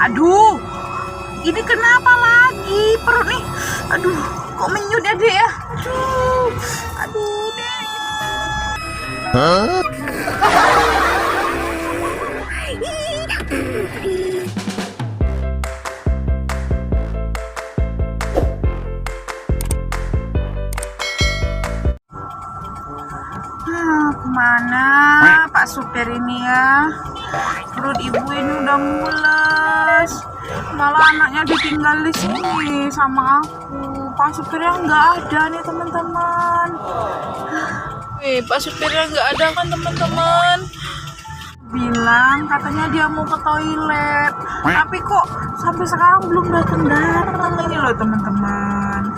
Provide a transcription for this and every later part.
Aduh, ini kenapa lagi perut nih? Aduh, kok menyut ya dek ya? Aduh dek. Kemana Pak supir ini ya? Perut ibu ini udah mules, malah anaknya ditinggal di sini sama aku. Pak supirnya nggak ada nih teman-teman. Pak supirnya nggak ada kan teman-teman? Bilang katanya dia mau ke toilet, tapi kok sampai sekarang belum datang ini loh teman-teman.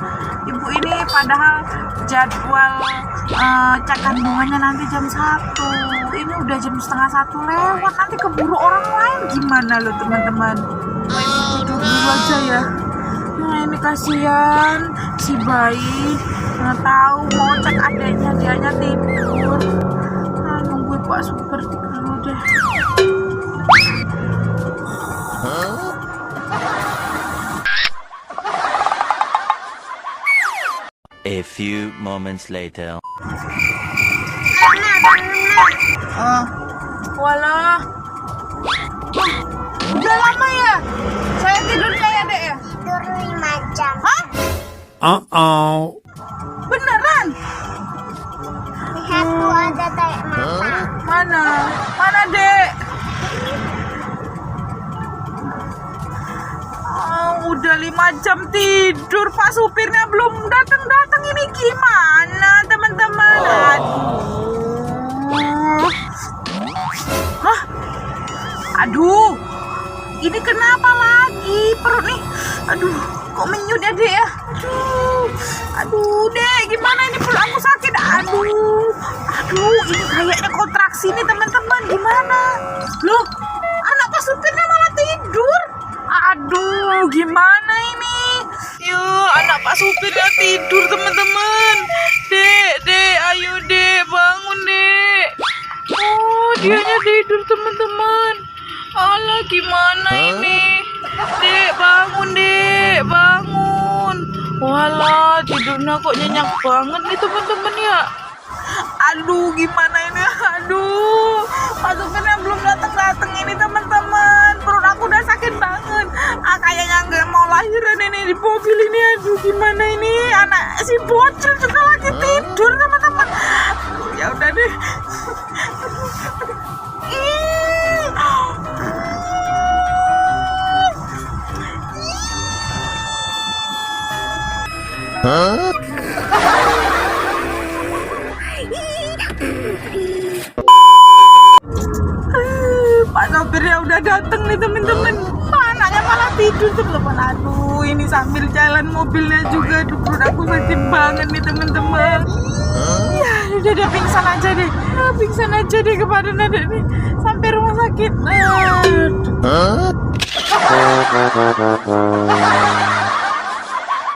Ibu ini padahal jadwal cek kandungannya nanti jam 1, ini udah jam setengah 1 lewat, nanti keburu orang lain gimana loh teman-teman. Tidur dulu aja ya. Nah ini kasihan si bayi, nggak tahu mau cek adanya, dianya tidur. Nah nunggu Pak supir dulu deh. A few moments later. Walah. Udah lama ya? Saya tidurnya ya dek ya? Tidur 5 jam. Hah? Beneran? Lihat tuh ada tarik mata. Mana? Mana dek? Udah 5 jam tidur, Pak supirnya belum datang-datang, ini gimana teman-teman? Hah? Aduh, ini kenapa lagi perut nih? Aduh, kok menyut ya dek ya? Aduh dek, gimana ini perut aku sakit? Aduh, ini kayaknya kontraksi nih teman-teman, gimana? Loh, anak Pak supirnya malah tidur. Aduh, gimana ini? Yuk, anak Pak supirnya tidur teman-teman. Dek, ayo dek, bangun dek. Oh, dianya tidur teman-teman. Alah, gimana ini? Dek, bangun dek, bangun. Walah, tidurnya kok nyenyak banget nih teman-teman ya. Aduh, gimana ini? Aduh, Pak supirnya belum datang ini teman-teman. Perut aku udah sakit banget. Kayaknya nggak mau lahiran ini di mobil ini. Aduh, gimana ini? Anak si bocil juga lagi tidur teman-teman. Ya udah deh. Pak sopirnya udah dateng nih teman-teman. Anaknya malah tidur teman-teman. Aduh, ini sambil jalan mobilnya juga. Aduh, perut aku sakit banget nih teman-teman. Ya udah deh, pingsan aja deh. Pingsan aja deh kepada Nadek nih sampai rumah sakit.